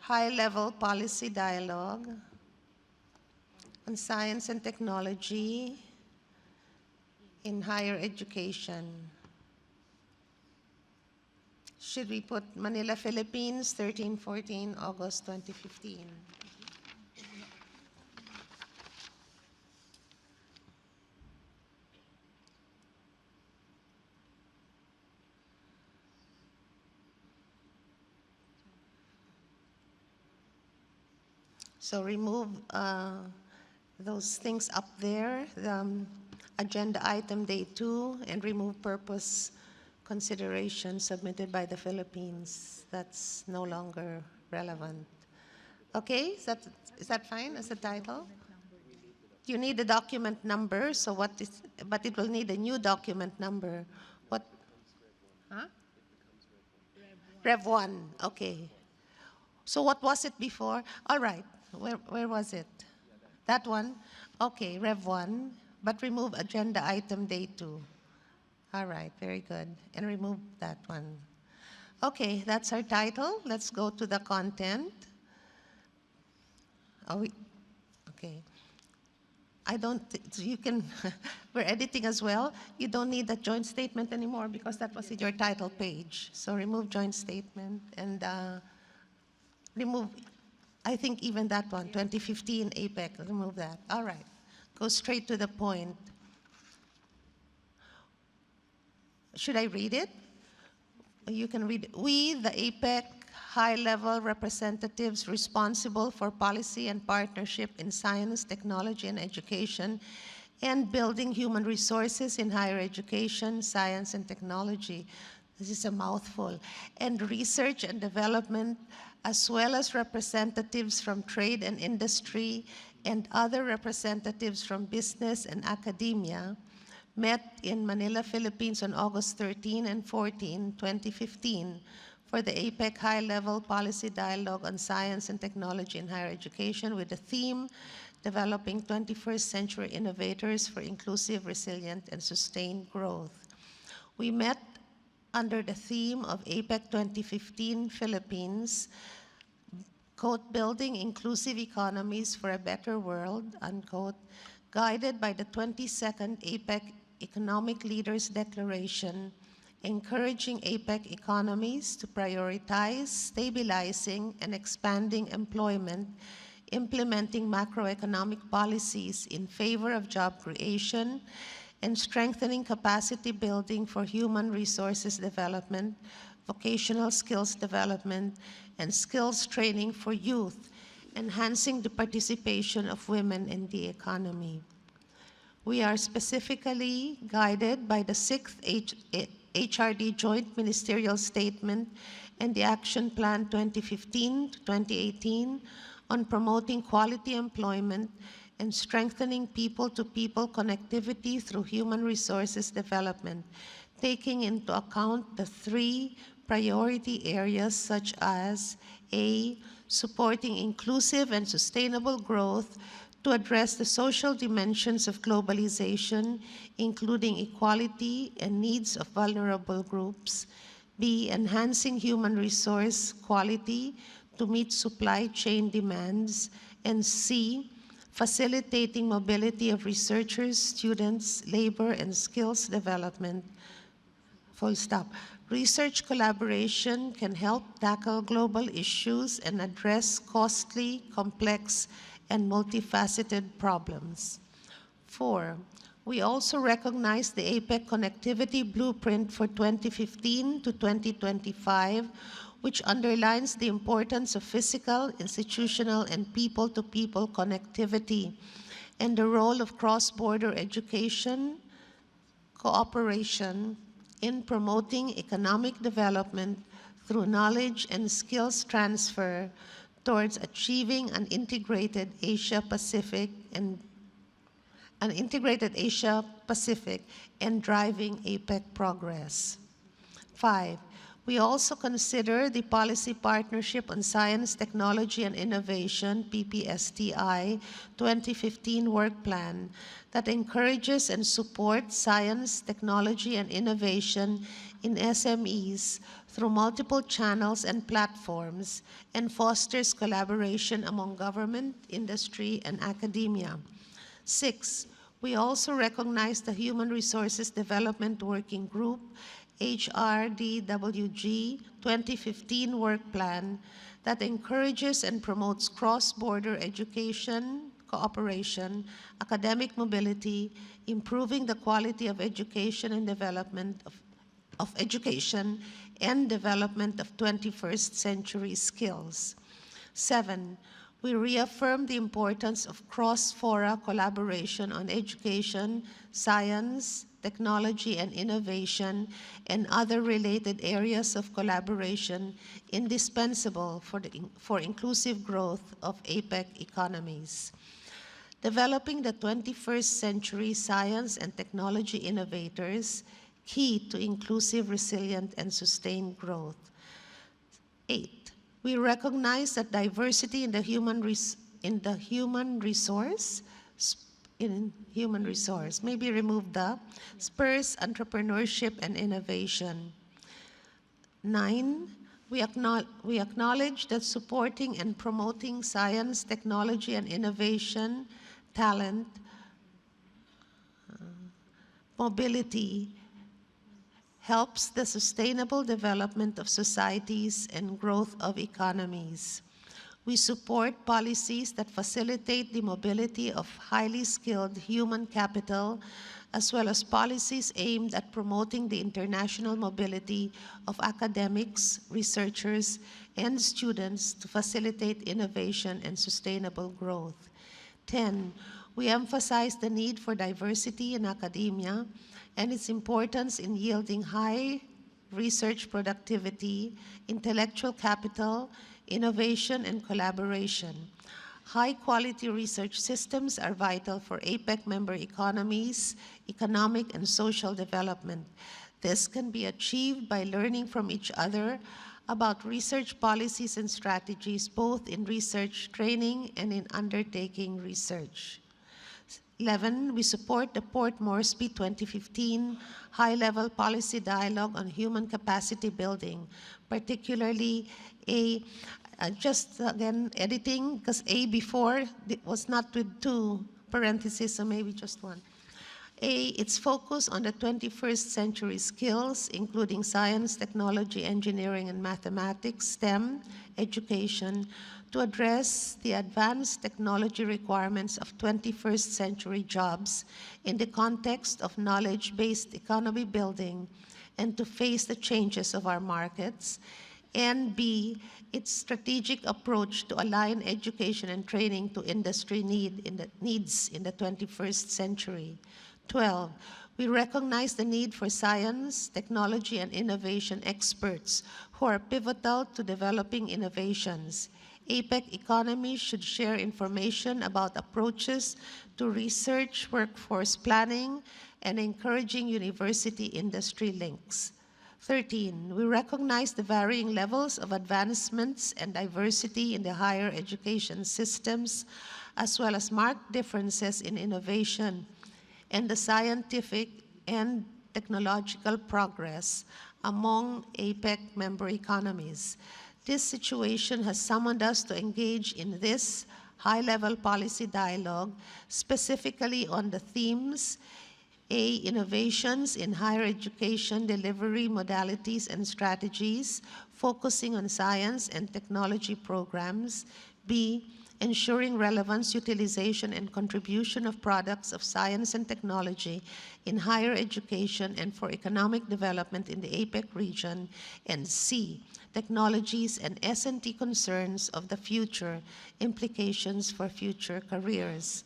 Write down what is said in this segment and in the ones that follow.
high-level policy dialogue on science and technology in higher education. Should we put Manila, Philippines, 13-14 August 2015? So remove those things up there, the agenda item day 2, and remove purpose consideration submitted by the Philippines. That's no longer relevant. Okay, is that fine as a title? You need a document number, so but it will need a new document number. What? Huh? Rev 1, okay. So what was it before? All right, where was it? That one? Okay, Rev 1, but remove agenda item day 2. All right, very good. And remove that one. Okay, that's our title. Let's go to the content. Okay. You can, we're editing as well. You don't need that joint statement anymore because that was in your title page. So remove joint statement and remove, I think even that one, 2015 APEC, remove that. All right, go straight to the point. Should I read it? You can read it. We, the APEC high-level representatives responsible for policy and partnership in science, technology, and education, and building human resources in higher education, science, and technology. This is a mouthful. And research and development, as well as representatives from trade and industry and other representatives from business and academia, met in Manila, Philippines on August 13 and 14, 2015 for the APEC High-Level Policy Dialogue on Science and Technology in Higher Education with the theme, Developing 21st Century Innovators for Inclusive, Resilient, and Sustained Growth. We met under the theme of APEC 2015 Philippines, quote, Building Inclusive Economies for a Better World, unquote, guided by the 22nd APEC Economic Leaders Declaration, encouraging APEC economies to prioritize stabilizing and expanding employment, implementing macroeconomic policies in favor of job creation, and strengthening capacity building for human resources development, vocational skills development, and skills training for youth, enhancing the participation of women in the economy. We are specifically guided by the 6th HRD Joint Ministerial Statement and the Action Plan 2015 to 2018 on promoting quality employment and strengthening people-to-people connectivity through human resources development, taking into account the 3 priority areas such as A, supporting inclusive and sustainable growth to address the social dimensions of globalization, including equality and needs of vulnerable groups. B, enhancing human resource quality to meet supply chain demands. And C, facilitating mobility of researchers, students, labor, and skills development. Full stop. Research collaboration can help tackle global issues and address costly, complex, and multifaceted problems. 4, we also recognize the APEC Connectivity Blueprint for 2015 to 2025, which underlines the importance of physical, institutional, and people-to-people connectivity, and the role of cross-border education, cooperation in promoting economic development through knowledge and skills transfer towards achieving an integrated Asia-Pacific and driving APEC progress. 5, we also consider the Policy Partnership on Science, Technology, and Innovation, PPSTI 2015 Work Plan that encourages and supports science, technology, and innovation in SMEs through multiple channels and platforms and fosters collaboration among government, industry, and academia. 6, we also recognize the Human Resources Development Working Group, HRDWG 2015 Work Plan, that encourages and promotes cross-border education, cooperation, academic mobility, improving the quality of education and development of education and development of 21st century skills. 7, we reaffirm the importance of cross-fora collaboration on education, science, technology, and innovation, and other related areas of collaboration indispensable for inclusive growth of APEC economies. Developing the 21st century science and technology innovators, key to inclusive, resilient, and sustained growth. 8, we recognize that diversity in the human resource, maybe remove the, spurs entrepreneurship and innovation. 9, we acknowledge that supporting and promoting science, technology, and innovation, talent, mobility, helps the sustainable development of societies and growth of economies. We support policies that facilitate the mobility of highly skilled human capital, as well as policies aimed at promoting the international mobility of academics, researchers, and students to facilitate innovation and sustainable growth. 10, we emphasize the need for diversity in academia and its importance in yielding high research productivity, intellectual capital, innovation, and collaboration. High-quality research systems are vital for APEC member economies, economic and social development. This can be achieved by learning from each other about research policies and strategies, both in research training and in undertaking research. 11, we support the Port Moresby 2015 high-level policy dialogue on human capacity building, particularly just again editing, because A before it was not with 2 parentheses, so maybe just 1. Its focus on the 21st century skills, including science, technology, engineering, and mathematics, STEM, education, to address the advanced technology requirements of 21st century jobs in the context of knowledge-based economy building and to face the changes of our markets. And B, its strategic approach to align education and training to industry needs in the 21st century. 12, we recognize the need for science, technology, and innovation experts who are pivotal to developing innovations. APEC economies should share information about approaches to research, workforce planning, and encouraging university-industry links. 13, we recognize the varying levels of advancements and diversity in the higher education systems, as well as marked differences in innovation and the scientific and technological progress among APEC member economies. This situation has summoned us to engage in this high-level policy dialogue, specifically on the themes: A, innovations in higher education delivery modalities and strategies, focusing on science and technology programs; B, ensuring relevance, utilization, and contribution of products of science and technology in higher education and for economic development in the APEC region; and C, technologies and S&T concerns of the future, implications for future careers.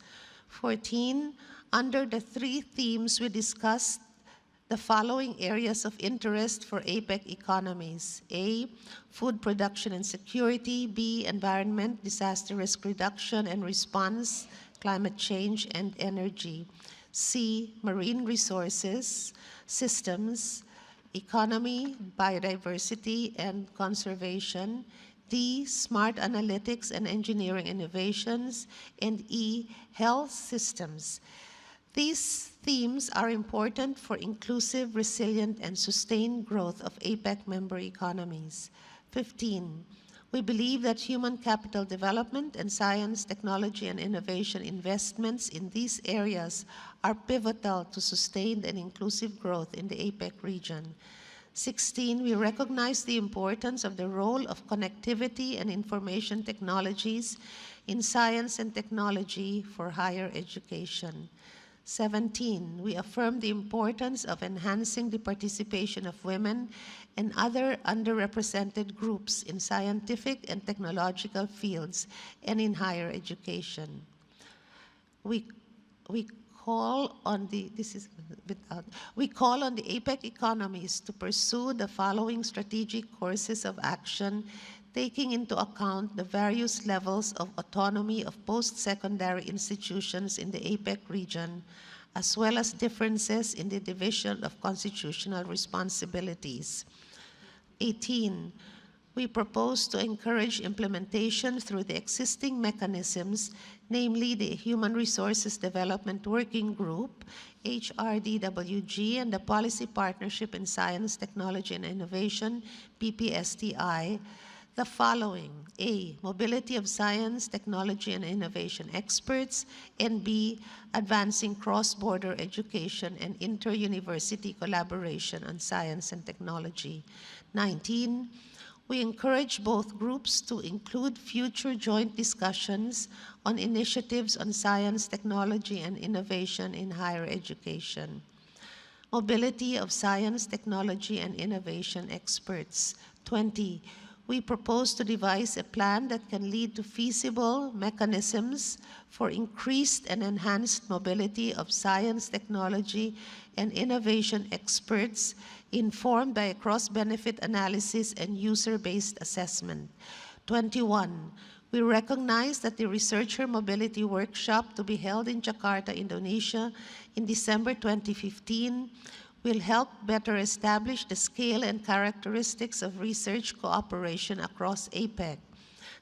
14, under the 3 themes we discussed the following areas of interest for APEC economies: A, food production and security; B, environment, disaster risk reduction and response, climate change, and energy; C, marine resources, systems, economy, biodiversity, and conservation; D, smart analytics and engineering innovations; and E, health systems. These themes are important for inclusive, resilient, and sustained growth of APEC member economies. 15, we believe that human capital development and science, technology, and innovation investments in these areas are pivotal to sustained and inclusive growth in the APEC region. 16, we recognize the importance of the role of connectivity and information technologies in science and technology for higher education. 17, we affirm the importance of enhancing the participation of women and other underrepresented groups in scientific and technological fields and in higher education. We call on the APEC economies to pursue the following strategic courses of action, taking into account the various levels of autonomy of post-secondary institutions in the APEC region, as well as differences in the division of constitutional responsibilities. 18, we propose to encourage implementation through the existing mechanisms, namely the Human Resources Development Working Group, HRDWG, and the Policy Partnership in Science, Technology, and Innovation, PPSTI, the following: A, mobility of science, technology, and innovation experts, and B, advancing cross-border education and inter-university collaboration on science and technology. 19, we encourage both groups to include future joint discussions on initiatives on science, technology, and innovation in higher education. Mobility of science, technology, and innovation experts. 20, we propose to devise a plan that can lead to feasible mechanisms for increased and enhanced mobility of science, technology, and innovation experts informed by a cross-benefit analysis and user-based assessment. 21, we recognize that the Researcher Mobility Workshop to be held in Jakarta, Indonesia in December 2015 will help better establish the scale and characteristics of research cooperation across APEC,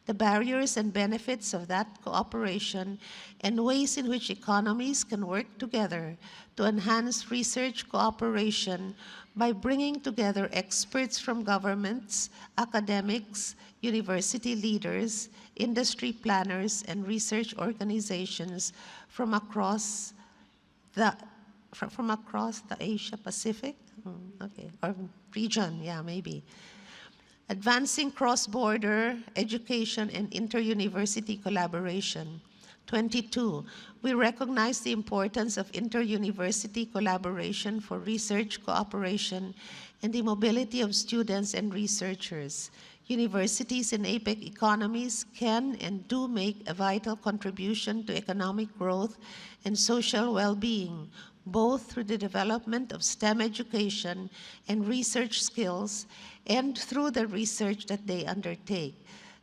the barriers and benefits of that cooperation, and ways in which economies can work together to enhance research cooperation by bringing together experts from governments, academics, university leaders, industry planners, and research organizations from across the Asia Pacific, or region, maybe. Advancing cross-border education and inter-university collaboration. 22, we recognize the importance of inter-university collaboration for research cooperation and the mobility of students and researchers. Universities in APEC economies can and do make a vital contribution to economic growth and social well-being, both through the development of STEM education and research skills and through the research that they undertake.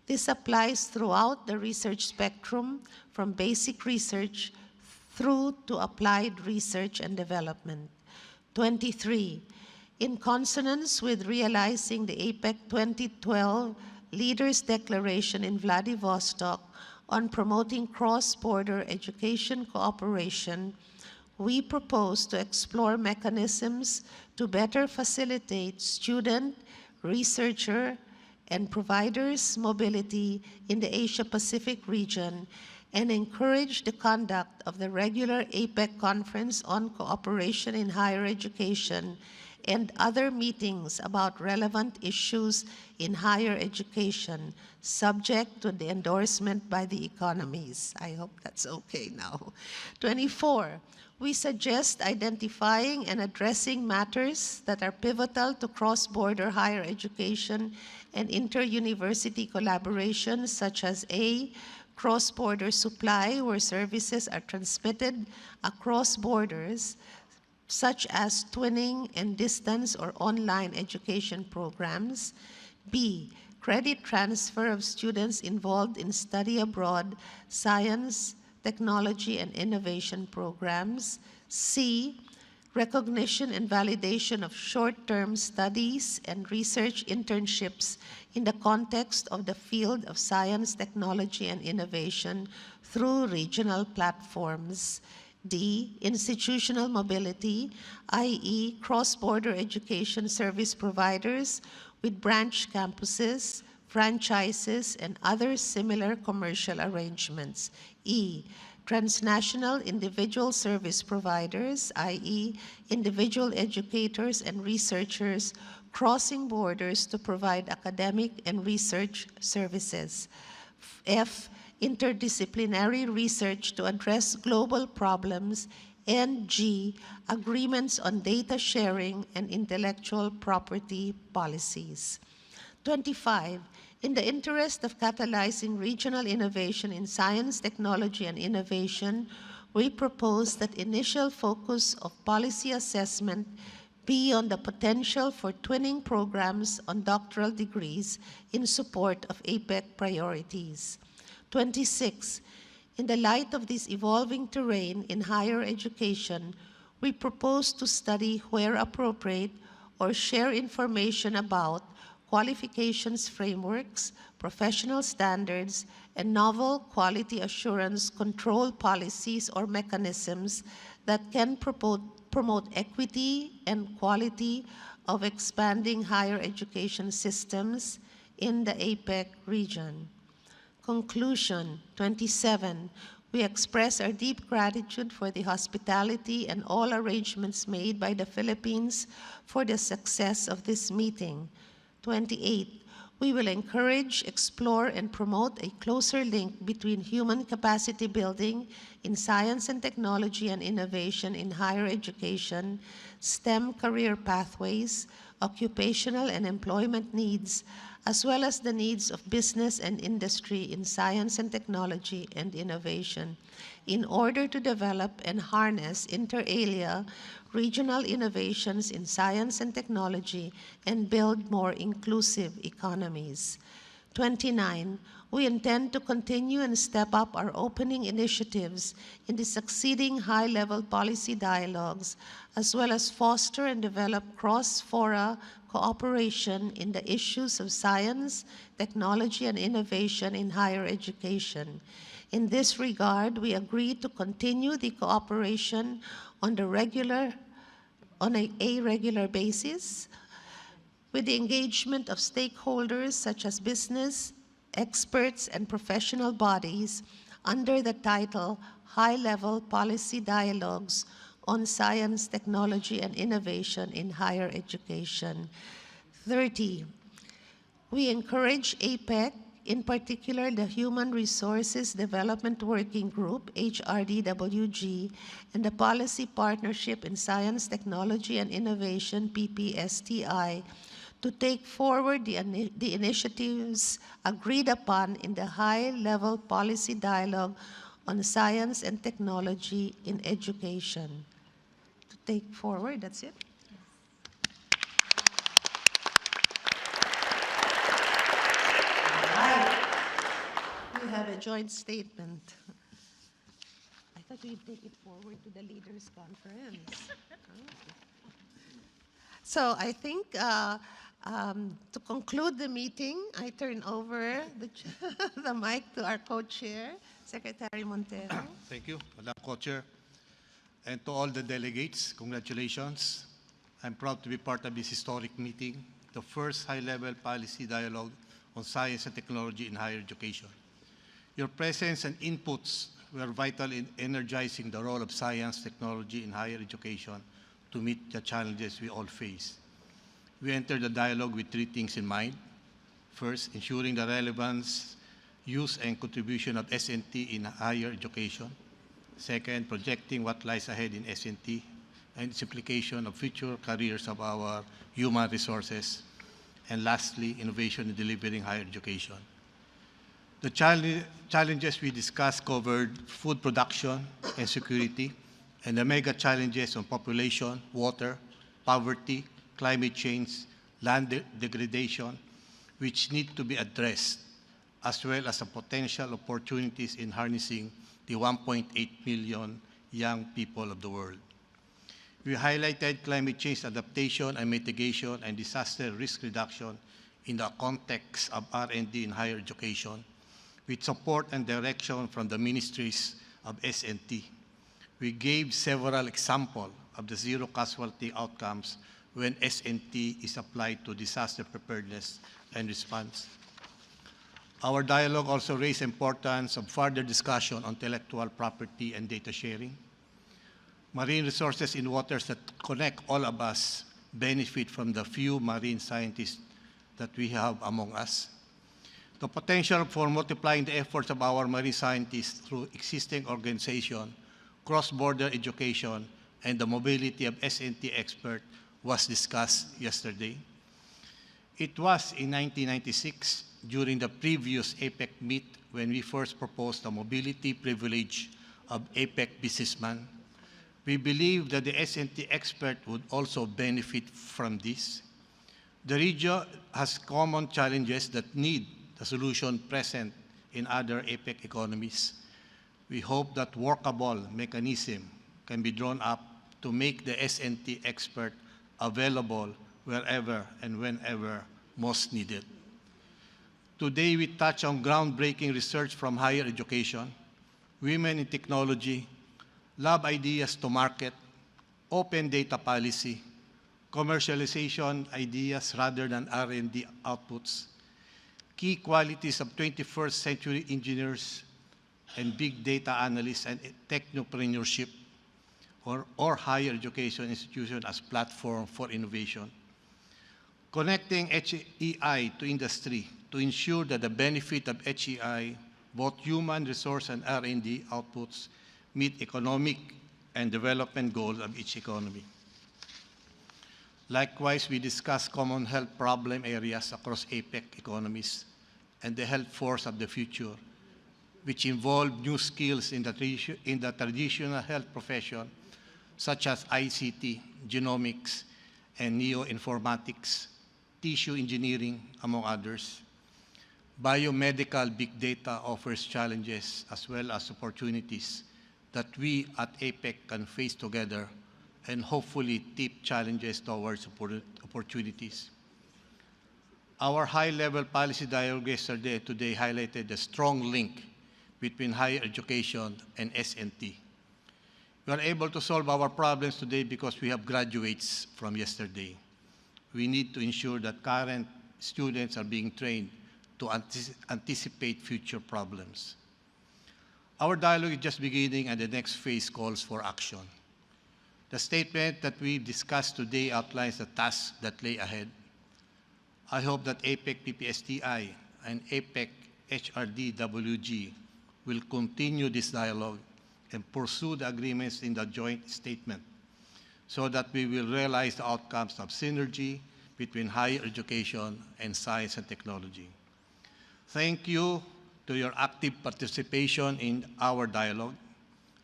This applies throughout the research spectrum, from basic research through to applied research and development. 23, in consonance with realizing the APEC 2012 Leaders' Declaration in Vladivostok on promoting cross-border education cooperation, we propose to explore mechanisms to better facilitate student, researcher, and providers' mobility in the Asia-Pacific region and encourage the conduct of the regular APEC Conference on Cooperation in Higher Education and other meetings about relevant issues in higher education, subject to the endorsement by the economies. I hope that's okay now. 24, we suggest identifying and addressing matters that are pivotal to cross-border higher education and inter-university collaboration, such as A, cross-border supply, where services are transmitted across borders, such as twinning and distance or online education programs. B, credit transfer of students involved in study abroad, science, technology, and innovation programs. C, recognition and validation of short-term studies and research internships in the context of the field of science, technology, and innovation through regional platforms. D, institutional mobility, i.e. cross-border education service providers with branch campuses, franchises, and other similar commercial arrangements. E, transnational individual service providers, i.e. individual educators and researchers crossing borders to provide academic and research services. F, interdisciplinary research to address global problems, and G, agreements on data sharing and intellectual property policies. 25, in the interest of catalyzing regional innovation in science, technology, and innovation, we propose that initial focus of policy assessment be on the potential for twinning programs on doctoral degrees in support of APEC priorities. 26, in the light of this evolving terrain in higher education, we propose to study where appropriate or share information about qualifications frameworks, professional standards, and novel quality assurance control policies or mechanisms that can promote equity and quality of expanding higher education systems in the APEC region. Conclusion, 27, we express our deep gratitude for the hospitality and all arrangements made by the Philippines for the success of this meeting. 28, we will encourage, explore, and promote a closer link between human capacity building in science and technology and innovation in higher education, STEM career pathways, occupational and employment needs, as well as the needs of business and industry in science and technology and innovation, in order to develop and harness inter alia regional innovations in science and technology and build more inclusive economies. 29, we intend to continue and step up our opening initiatives in the succeeding high-level policy dialogues, as well as foster and develop cross-fora cooperation in the issues of science, technology, and innovation in higher education. In this regard, we agree to continue the cooperation on a regular basis with the engagement of stakeholders such as business, experts, and professional bodies under the title High-Level Policy Dialogues on Science, Technology, and Innovation in Higher Education. 30, we encourage APEC, in particular the Human Resources Development Working Group, HRDWG, and the Policy Partnership in Science, Technology, and Innovation, PPSTI, to take forward the initiatives agreed upon in the high-level policy dialogue on science and technology in education. To take forward, that's it. We have a joint statement. I thought we'd take it forward to the leaders' conference. So I think to conclude the meeting, I turn over the mic to our co-chair, Secretary Montero. Thank you, Madam Co-Chair. And to all the delegates, congratulations. I'm proud to be part of this historic meeting, the first high-level policy dialogue on science and technology in higher education. Your presence and inputs were vital in energizing the role of science, technology in higher education to meet the challenges we all face. We entered the dialogue with three things in mind. First, ensuring the relevance, use, and contribution of SNT in higher education. Second, projecting what lies ahead in SNT and its implication of future careers of our human resources. And lastly, innovation in delivering higher education. The challenges we discussed covered food production and security, and the mega challenges on population, water, poverty, climate change, land degradation, which need to be addressed, as well as the potential opportunities in harnessing the 1.8 million young people of the world. We highlighted climate change adaptation and mitigation and disaster risk reduction in the context of R&D in higher education, with support and direction from the ministries of SNT. We gave several examples of the zero casualty outcomes when SNT is applied to disaster preparedness and response. Our dialogue also raised importance of further discussion on intellectual property and data sharing. Marine resources in waters that connect all of us benefit from the few marine scientists that we have among us. The potential for multiplying the efforts of our marine scientists through existing organization, cross-border education, and the mobility of SNT experts was discussed yesterday. It was in 1996, during the previous APEC meet, when we first proposed the mobility privilege of APEC businessmen. We believe that the SNT expert would also benefit from this. The region has common challenges that need the solution present in other APEC economies. We hope that workable mechanism can be drawn up to make the SNT expert available wherever and whenever most needed. Today, we touch on groundbreaking research from higher education, women in technology, lab ideas to market, open data policy, commercialization ideas rather than R&D outputs, key qualities of 21st century engineers and big data analysts and technopreneurship, or higher education institution as platform for innovation. Connecting HEI to industry to ensure that the benefit of HEI, both human resource and R&D outputs, meet economic and development goals of each economy. Likewise, we discuss common health problem areas across APEC economies and the health force of the future, which involve new skills in the traditional health profession, such as ICT, genomics, and neoinformatics, tissue engineering, among others. Biomedical big data offers challenges as well as opportunities that we at APEC can face together and hopefully tip challenges towards opportunities. Our high-level policy dialogue yesterday today highlighted the strong link between higher education and SNT. We are able to solve our problems today because we have graduates from yesterday. We need to ensure that current students are being trained to anticipate future problems. Our dialogue is just beginning and the next phase calls for action. The statement that we discussed today outlines the tasks that lay ahead. I hope that APEC PPSTI and APEC HRDWG will continue this dialogue and pursue the agreements in the joint statement so that we will realize the outcomes of synergy between higher education and science and technology. Thank you to your active participation in our dialogue.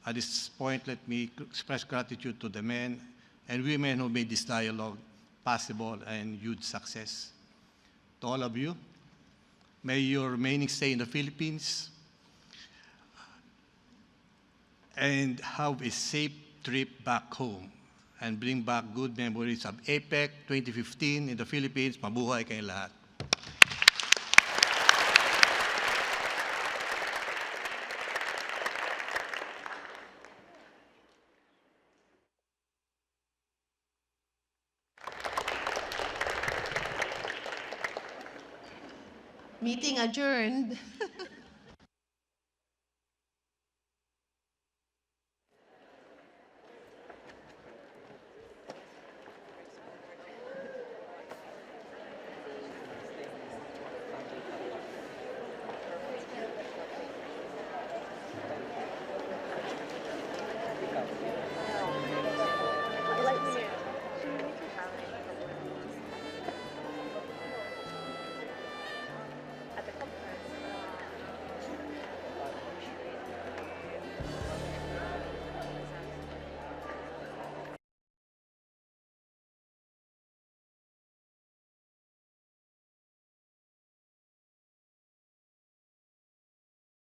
At this point, let me express gratitude to the men and women who made this dialogue possible and huge success. To all of you, may your remaining stay in the Philippines and have a safe trip back home and bring back good memories of APEC 2015 in the Philippines. Mabuhay kayong lahat. Meeting adjourned.